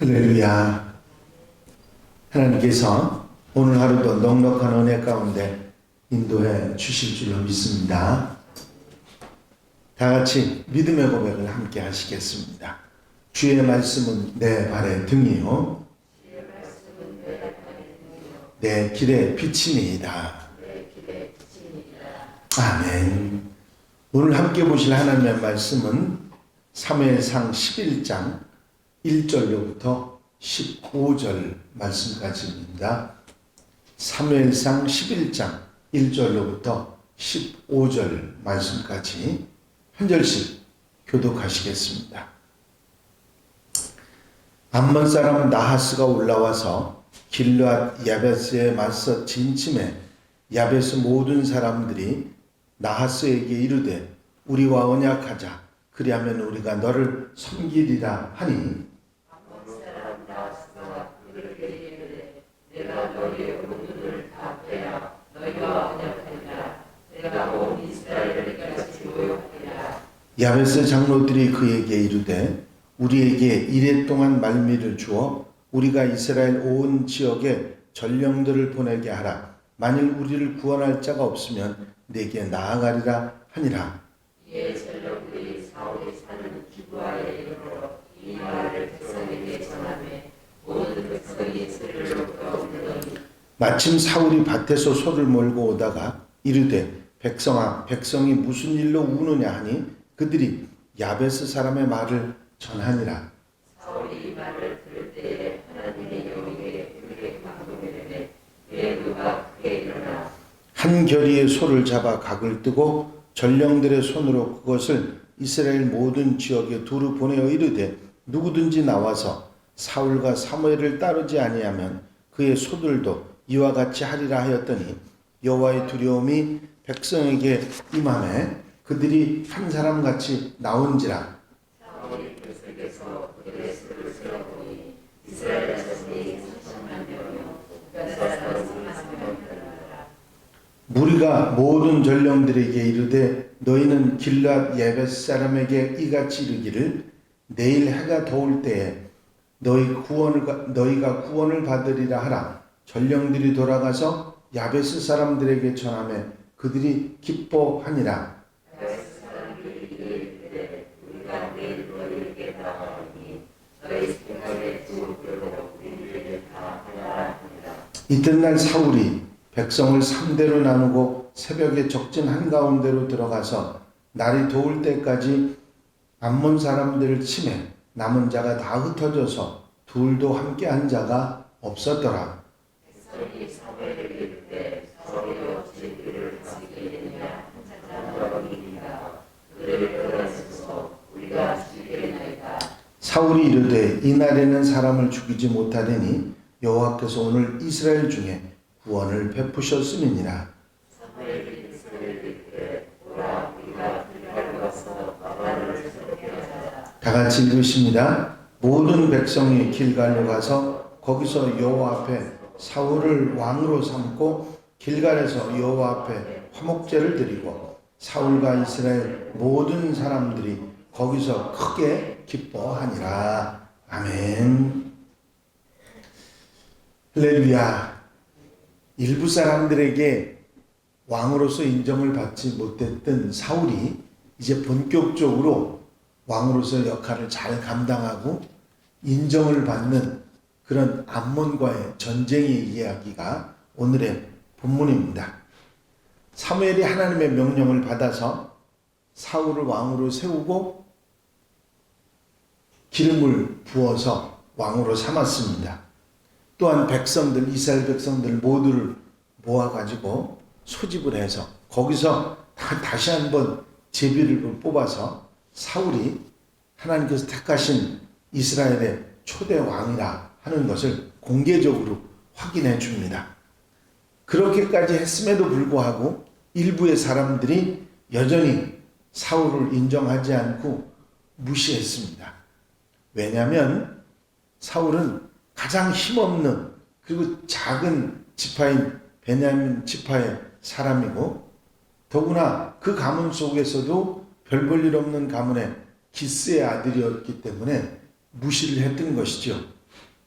할렐루야. 하나님께서 오늘 하루도 넉넉한 은혜 가운데 인도해 주실 줄로 믿습니다. 다 같이 믿음의 고백을 함께 하시겠습니다. 주의 말씀은 내 발의 등이요 내 길의 빛이니이다. 아멘. 오늘 함께 보실 하나님의 말씀은 사무엘상 11장 1절로부터 15절 말씀까지입니다. 사무엘상 11장 1절로부터 15절 말씀까지 한 절씩 교독하시겠습니다. 암몬 사람 나하스가 올라와서 길르앗 야베스에 맞서 진침해 야베스 모든 사람들이 나하스에게 이르되 우리와 언약하자. 그리하면 우리가 너를 섬기리라 하니 내가 너희의 모든을 다 빼야 너희와 언약하리라. 내가 온 이스라엘을 같이 모욕하리라. 야베스 장로들이 그에게 이르되 우리에게 이레 동안 말미를 주어 우리가 이스라엘 온 지역에 전령들을 보내게 하라. 만일 우리를 구원할 자가 없으면 내게 나아가리라 하니라. 이에 전령들이 사울이 사는 기브아에 이르러 이 말을 백성에게 전하매 모든 백성이 소리를 높여 울더니 마침 사울이 밭에서 소를 몰고 오다가 이르되 백성아 백성이 무슨 일로 우느냐 하니 그들이 야베스 사람의 말을 전하니라. 사울이 이 말을 들을 때에 하나님의 영이 그에게 감동되매 그의 누가 크게 일어나 한 겨리의 소를 잡아 각을 뜨고 전령들의 손으로 그것을 이스라엘 모든 지역에 두루 보내어 이르되 누구든지 나와서 사울과 사무엘을 따르지 아니하면 그의 소들도 이와 같이 하리라 하였더니 여호와의 두려움이 백성에게 임하매 그들이 한 사람같이 나온지라. 사울이 백성에게서 그들의 수를 세어보니 이스라엘 자손이 3,000만 명이요 갓 사람은 3만 명이더라. 무리가 모든 전령들에게 이르되 너희는 길앗 야베스 사람에게 이같이 이르기를 내일 해가 더울 때에 너희가 구원을 받으리라 하라. 전령들이 돌아가서 야베스 사람들에게 전하매 그들이 기뻐하니라. 야베스 사람들이 이르되 우리가 내일 너희에게 나가오니 너희 생각에 두렵도록 우리에게 다 하라 하니라. 이튿날 사울이 백성을 3대로 나누고 새벽에 적진 한가운데로 들어가서 날이 더울 때까지 암몬 사람들을 치매 남은 자가 다 흩어져서 둘도 함께한 자가 없었더라. 백성이 사무엘을 이르되 사울이 어찌 그를 죽이겠느냐 하니라. 그를 끌어내소서 우리가 죽이겠나이다. 사울이 이르되 이날에는 사람을 죽이지 못하리니 여호와께서 오늘 이스라엘 중에 구원을 베푸셨음이니라. 사무엘이 백성을 이르되 보라 우리가 길갈로 가서 바알을 섬겨하자. 다 같이 읽으십니다. 모든 백성이 길갈로 가서 거기서 여호와 앞에 사울을 왕으로 삼고 길갈에서 여호와 앞에 화목제를 드리고 사울과 이스라엘 모든 사람들이 거기서 크게 기뻐하니라. 아멘. 할렐루야. 일부 사람들에게 왕으로서 인정을 받지 못했던 사울이 이제 본격적으로 왕으로서 역할을 잘 감당하고 인정을 받는 그런 암몬과의 전쟁의 이야기가 오늘의 본문입니다. 사무엘이 하나님의 명령을 받아서 사울을 왕으로 세우고 기름을 부어서 왕으로 삼았습니다. 또한 백성들, 이스라엘 백성들 모두를 모아가지고 소집을 해서 거기서 다시 한번 제비를 뽑아서 사울이 하나님께서 택하신 이스라엘의 초대 왕이라 하는 것을 공개적으로 확인해 줍니다. 그렇게까지 했음에도 불구하고 일부의 사람들이 여전히 사울을 인정하지 않고 무시했습니다. 왜냐하면 사울은 가장 힘없는 그리고 작은 지파인 베냐민 지파의 사람이고 더구나 그 가문 속에서도 별 볼 일 없는 가문의 기스의 아들이었기 때문에 무시를 했던 것이죠.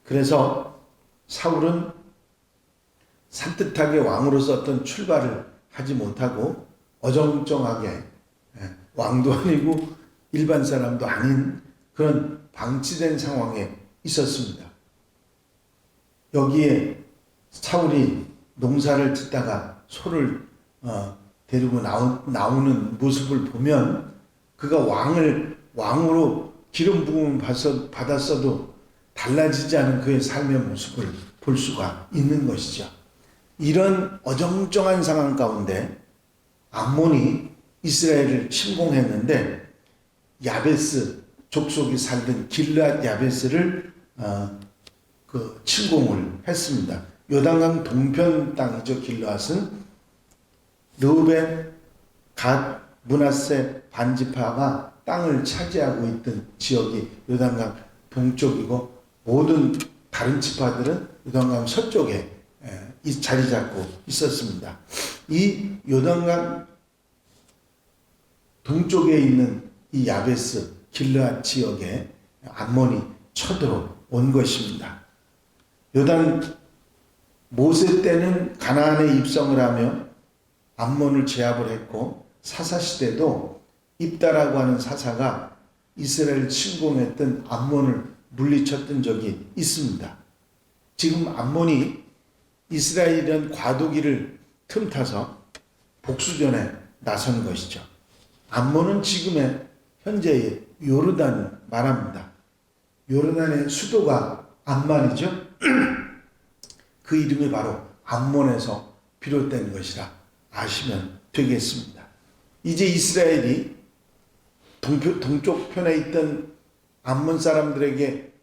그래서 사울은 산뜻하게 왕으로서 어떤 출발을 하지 못하고 어정쩡하게, 왕도 아니고 일반 사람도 아닌 그런 방치된 상황에 있었습니다. 여기에 사울이 농사를 짓다가 소를 데리고 나오는 모습을 보면 그가 왕으로 기름 부음을 받았어도 달라지지 않은 그의 삶의 모습을 볼 수가 있는 것이죠. 이런 어정쩡한 상황 가운데 암몬이 이스라엘을 침공했는데 야베스 족속이 살던 길르앗 야베스를 침공을 했습니다. 요단강 동편 땅이죠. 길르앗은 르우벤, 갓, 므낫세 반지파가 땅을 차지하고 있던 지역이 요단강 동쪽이고 모든 다른 지파들은 요단강 서쪽에 자리 잡고 있었습니다. 이 요단강 동쪽에 있는 이 야베스 길르앗 지역에 암몬이 쳐들어온 것입니다. 요단 모세 때는 가나안에 입성을 하며 암몬을 제압을 했고 사사 시대도 입다라고 하는 사사가 이스라엘을 침공했던 암몬을 물리쳤던 적이 있습니다. 지금 암몬이 이스라엘이란 과도기를 틈타서 복수전에 나선 것이죠. 암몬은 지금의 현재의 요르단 말합니다. 요르단의 수도가 암만이죠. 그 이름이 바로 암몬에서 비롯된 것이라 아시면 되겠습니다. 이제 이스라엘이 동쪽 편에 있던 암몬 사람들에게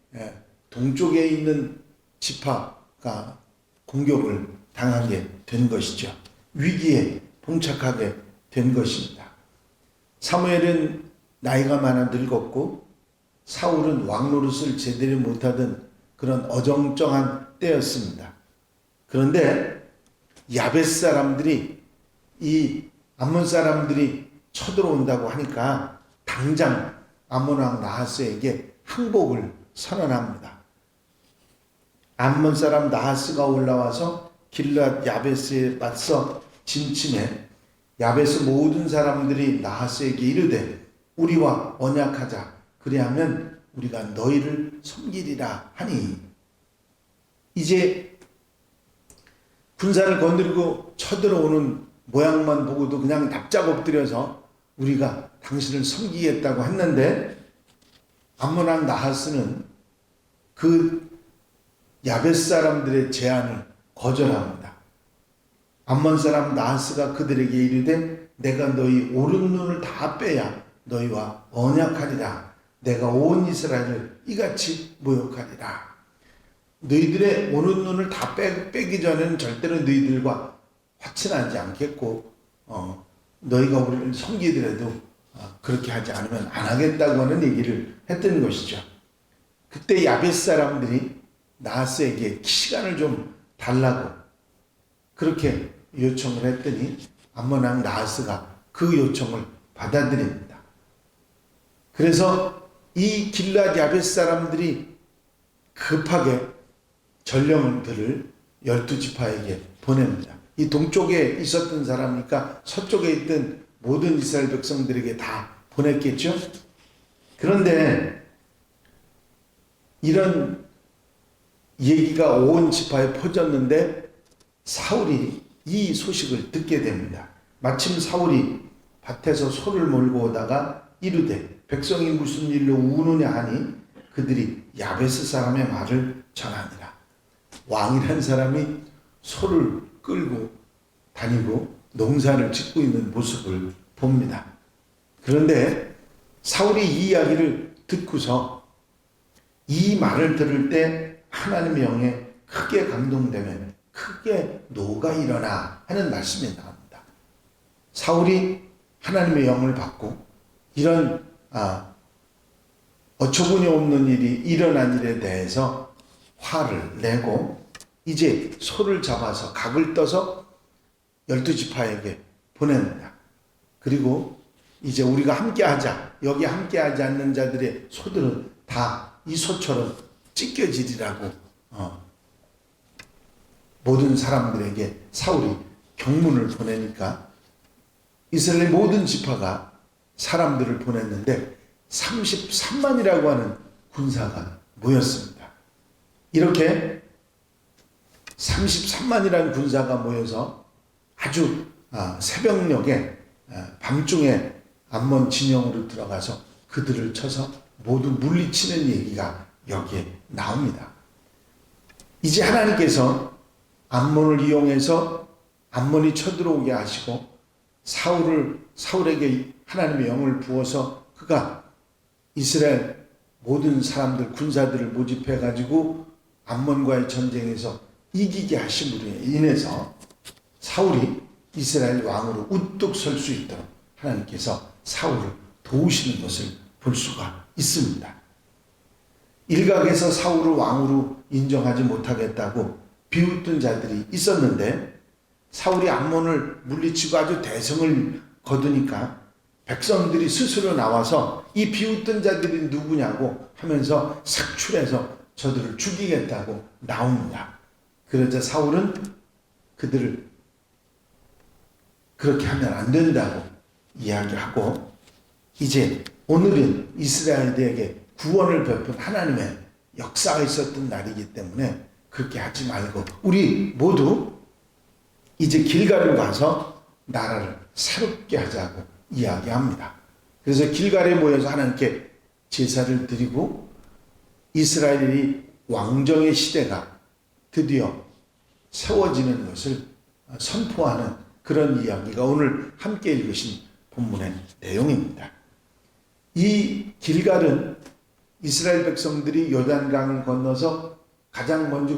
동쪽에 있는 지파가 공격을 당하게 된 것이죠. 위기에 봉착하게 된 것입니다. 사무엘은 나이가 많아 늙었고 사울은 왕노릇을 제대로 못하던 그런 어정쩡한 때였습니다. 그런데 야베스 사람들이 이 암몬 사람들이 쳐들어온다고 하니까 당장 암몬 왕 나하스에게 항복을 선언합니다. 암몬 사람 나하스가 올라와서 길르앗 야베스에 맞서 진침해 야베스 모든 사람들이 나하스에게 이르되 우리와 언약하자. 그리하면 우리가 너희를 섬기리라 하니 이제 군사를 건드리고 쳐들어오는 모양만 보고도 그냥 납작 엎드려서 우리가 당신을 섬기겠다고 했는데 암몬 왕 나하스는 그 야베스 사람들의 제안을 거절합니다. 암몬 사람 나하스가 그들에게 이르되 내가 너희 오른 눈을 다 빼야 너희와 언약하리라. 내가 온 이스라엘을 이같이 모욕하리라. 너희들의 오른 눈을 다 빼기 전에는 절대로 너희들과 화친하지 않겠고 너희가 우리를 섬기더라도 그렇게 하지 않으면 안 하겠다고 하는 얘기를 했던 것이죠. 그때 야베스 사람들이 나하스에게 시간을 좀 달라고 그렇게 요청을 했더니 암몬 왕 나하스가 그 요청을 받아들입니다. 그래서 이 길르앗 야베스 사람들이 급하게 전령들을 12지파에게 보냅니다. 이 동쪽에 있었던 사람이니까 서쪽에 있던 모든 이스라엘 백성들에게 다 보냈겠죠. 그런데 이런 얘기가 온 지파에 퍼졌는데 사울이 이 소식을 듣게 됩니다. 마침 사울이 밭에서 소를 몰고 오다가 이르되 백성이 무슨 일로 우느냐 하니 그들이 야베스 사람의 말을 전하니라. 왕이란 사람이 소를 끌고 다니고 농사를 짓고 있는 모습을 봅니다. 그런데 사울이 이 이야기를 듣고서 이 말을 들을 때 하나님의 영에 크게 감동되면 크게 노가 일어나 하는 말씀이 나옵니다. 사울이 하나님의 영을 받고 이런 어처구니 없는 일이 일어난 일에 대해서 화를 내고 이제 소를 잡아서 각을 떠서 12지파에게 보냅니다. 그리고 이제 우리가 함께하자. 여기 함께하지 않는 자들의 소들은 다 이 소처럼 찢겨지리라고 모든 사람들에게 사울이 경문을 보내니까 이스라엘 모든 지파가 사람들을 보냈는데 33만이라고 하는 군사가 모였습니다. 이렇게 33만이라는 군사가 모여서 아주 새벽녘에 밤중에 암몬 진영으로 들어가서 그들을 쳐서 모두 물리치는 얘기가 여기에 나옵니다. 이제 하나님께서 암몬을 이용해서 암몬이 쳐들어오게 하시고 사울에게 하나님의 영을 부어서 그가 이스라엘 모든 사람들 군사들을 모집해 가지고 암몬과의 전쟁에서 이기게 하심으로 인해서 사울이 이스라엘 왕으로 우뚝 설 수 있도록 하나님께서 사울을 도우시는 것을 볼 수가 있습니다. 일각에서 사울을 왕으로 인정하지 못하겠다고 비웃던 자들이 있었는데 사울이 암몬을 물리치고 아주 대성을 거두니까 백성들이 스스로 나와서 이 비웃던 자들이 누구냐고 하면서 sak출해서 저들을 죽이겠다고 나옵니다. 그러자 사울은 그들을 그렇게 하면 안 된다고 이야기하고 이제 오늘은 이스라엘에게 구원을 베푼 하나님의 역사가 있었던 날이기 때문에 그렇게 하지 말고 우리 모두 이제 길갈을 가서 나라를 새롭게 하자고 이야기합니다. 그래서 길갈에 모여서 하나님께 제사를 드리고 이스라엘이 왕정의 시대가 드디어 세워지는 것을 선포하는 그런 이야기가 오늘 함께 읽으신 본문의 내용입니다. 이 길갈은 이스라엘 백성들이 요단강을 건너서 가장 먼저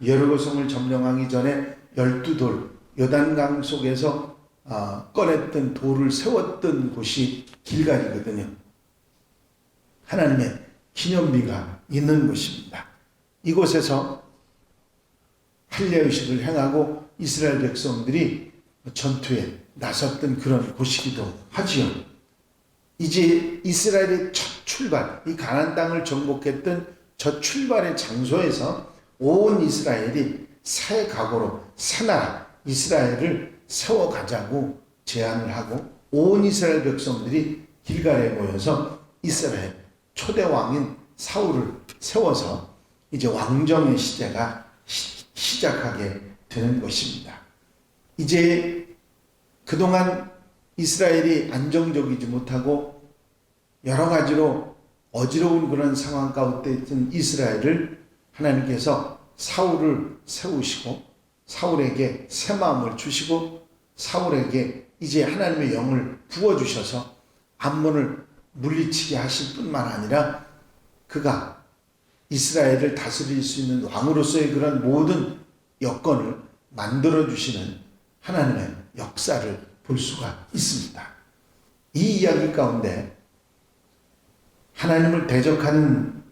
여리고성을 점령하기 전에 12돌 요단강 속에서 꺼냈던 돌을 세웠던 곳이 길갈이거든요. 하나님의 기념비가 있는 곳입니다. 이곳에서 할례의식을 행하고 이스라엘 백성들이 전투에 나섰던 그런 곳이기도 하지요. 이제 이스라엘의 첫 출발, 이 가나안 땅을 정복했던 첫 출발의 장소에서 온 이스라엘이 새 각오로 새 나라 이스라엘을 세워가자고 제안을 하고 온 이스라엘 백성들이 길갈에 모여서 이스라엘 초대 왕인 사울을 세워서 이제 왕정의 시대가 시작하게 되는 것입니다. 이제 그동안 이스라엘이 안정적이지 못하고 여러 가지로 어지러운 그런 상황 가운데 있던 이스라엘을 하나님께서 사울을 세우시고 사울에게 새 마음을 주시고 사울에게 이제 하나님의 영을 부어주셔서 암몬을 물리치게 하실 뿐만 아니라 그가 이스라엘을 다스릴 수 있는 왕으로서의 그런 모든 여건을 만들어주시는 하나님의 역사를 볼 수가 있습니다. 이 이야기 가운데 하나님을 대적하는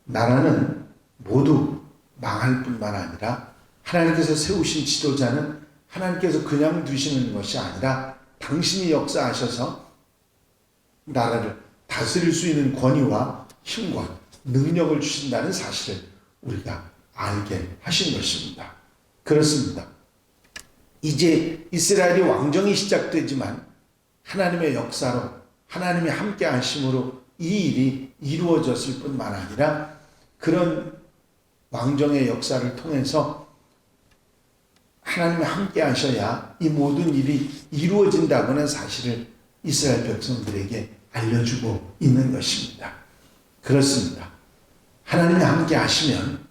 나라는 모두 망할 뿐만 아니라 하나님께서 세우신 지도자는 하나님께서 그냥 두시는 것이 아니라 당신이 역사하셔서 나라를 다스릴 수 있는 권위와 힘과 능력을 주신다는 사실을 우리가 알게 하신 것입니다. 그렇습니다. 이제 이스라엘이 왕정이 시작되지만 하나님의 역사로 하나님의 함께 하심으로 이 일이 이루어졌을 뿐만 아니라 그런 왕정의 역사를 통해서 하나님이 함께 하셔야 이 모든 일이 이루어진다고는 사실을 이스라엘 백성들에게 알려주고 있는 것입니다. 그렇습니다. 하나님이 함께 하시면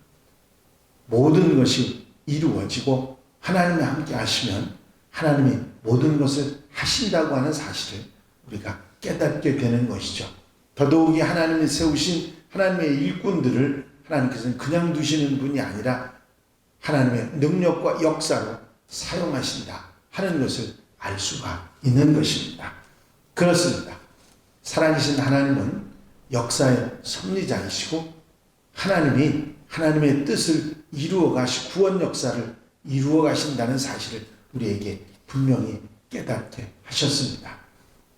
모든 것이 이루어지고 하나님이 함께 하시면 하나님이 모든 것을 하신다고 하는 사실을 우리가 깨닫게 되는 것이죠. 더더욱이 하나님이 세우신 하나님의 일꾼들을 하나님께서는 그냥 두시는 분이 아니라 하나님의 능력과 역사로 사용하신다 하는 것을 알 수가 있는 것입니다. 그렇습니다. 살아계신 하나님은 역사의 섭리자이시고 하나님이 하나님의 뜻을 이루어 가시 구원 역사를 이루어 가신다는 사실을 우리에게 분명히 깨닫게 하셨습니다.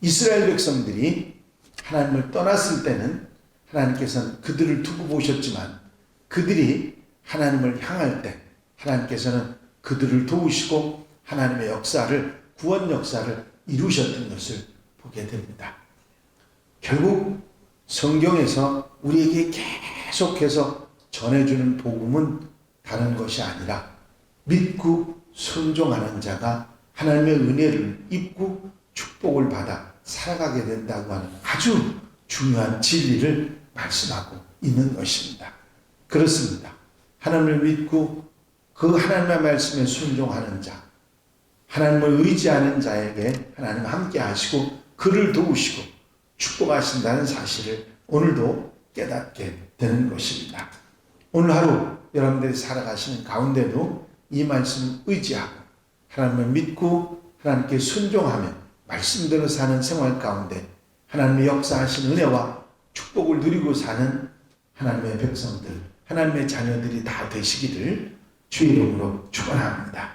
이스라엘 백성들이 하나님을 떠났을 때는 하나님께서는 그들을 두고 보셨지만 그들이 하나님을 향할 때 하나님께서는 그들을 도우시고 하나님의 역사를, 구원 역사를 이루셨던 것을 보게 됩니다. 결국 성경에서 우리에게 계속해서 전해주는 복음은 다른 것이 아니라 믿고 순종하는 자가 하나님의 은혜를 입고 축복을 받아 살아가게 된다고 하는 아주 중요한 진리를 말씀하고 있는 것입니다. 그렇습니다. 하나님을 믿고 그 하나님의 말씀에 순종하는 자, 하나님을 의지하는 자에게 하나님 함께 하시고 그를 도우시고 축복하신다는 사실을 오늘도 깨닫게 되는 것입니다. 오늘 하루 여러분들이 살아가시는 가운데도 이 말씀 의지하고 하나님을 믿고 하나님께 순종하며 말씀대로 사는 생활 가운데 하나님의 역사하신 은혜와 축복을 누리고 사는 하나님의 백성들, 하나님의 자녀들이 다 되시기를 주의 이름으로 축원합니다.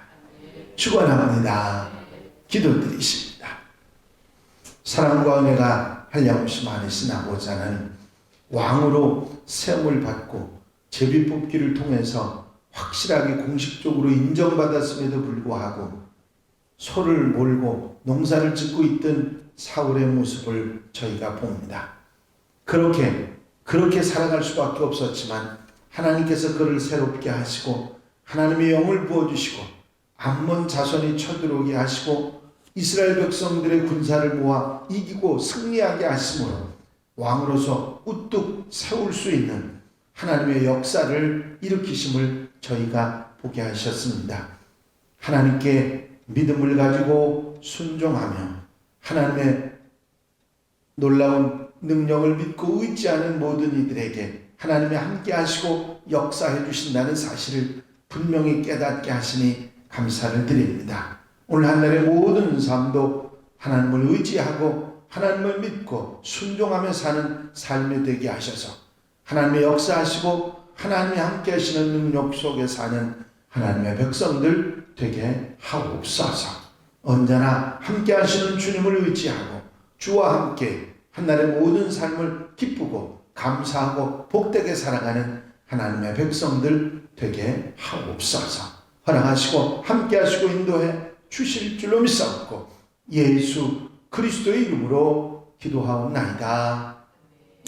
축원합니다. 기도드리십니다. 사랑과 은혜가 한량없이 많으신 아버지 하나님, 왕으로 세움을 받고 제비 뽑기를 통해서 확실하게 공식적으로 인정받았음에도 불구하고 소를 몰고 농사를 짓고 있던 사울의 모습을 저희가 봅니다. 그렇게 살아갈 수밖에 없었지만 하나님께서 그를 새롭게 하시고 하나님의 영을 부어주시고 암몬 자손이 쳐들어오게 하시고 이스라엘 백성들의 군사를 모아 이기고 승리하게 하심으로 왕으로서 우뚝 세울 수 있는 하나님의 역사를 일으키심을 저희가 보게 하셨습니다. 하나님께 믿음을 가지고 순종하며 하나님의 놀라운 능력을 믿고 의지하는 모든 이들에게 하나님이 함께 하시고 역사해 주신다는 사실을 분명히 깨닫게 하시니 감사를 드립니다. 오늘 한날의 모든 삶도 하나님을 의지하고 하나님을 믿고 순종하며 사는 삶이 되게 하셔서 하나님의 역사하시고 하나님이 함께 하시는 능력 속에 사는 하나님의 백성들 되게 하옵소서. 언제나 함께 하시는 주님을 의지하고 주와 함께 한날의 모든 삶을 기쁘고 감사하고 복되게 살아가는 하나님의 백성들 되게 하옵소서. 허락하시고 함께 하시고 인도해 주실 줄로 믿사옵고 예수 그리스도의 이름으로 기도하옵나이다.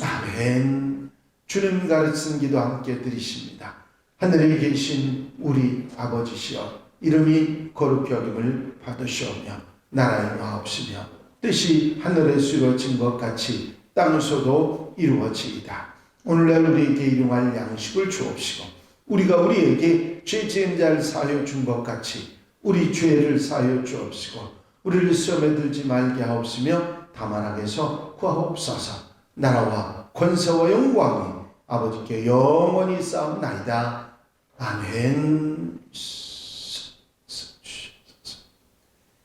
아멘. 주님 가르친 기도 함께 드리십니다. 하늘에 계신 우리 아버지시여, 이름이 거룩히 여김을 받으시오며 나라의 마옵시며 뜻이 하늘에서 이루어진 것 같이 땅에서도 이루어지이다. 오늘날 우리에게 일용할 양식을 주옵시고 우리가 우리에게 죄 지은 자를 사하여 준 것 같이 우리 죄를 사하여 주옵시고 우리를 시험에 들지 말게 하옵시며 다만 악에서 구하옵소서. 나라와 권세와 영광이 아버지께 영원히 쌓옵나이다. 아멘.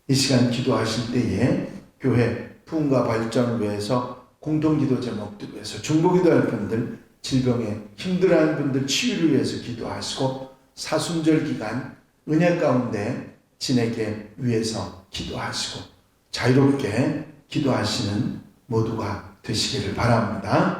이 시간 기도하실 때에 교회 부흥과 발전을 위해서 공동기도 제목들 위해서 중보기도할 분들, 질병에 힘들어하는 분들 치유를 위해서 기도하시고 사순절 기간 은혜 가운데 지내게 위해서 기도하시고 자유롭게 기도하시는 모두가 되시기를 바랍니다.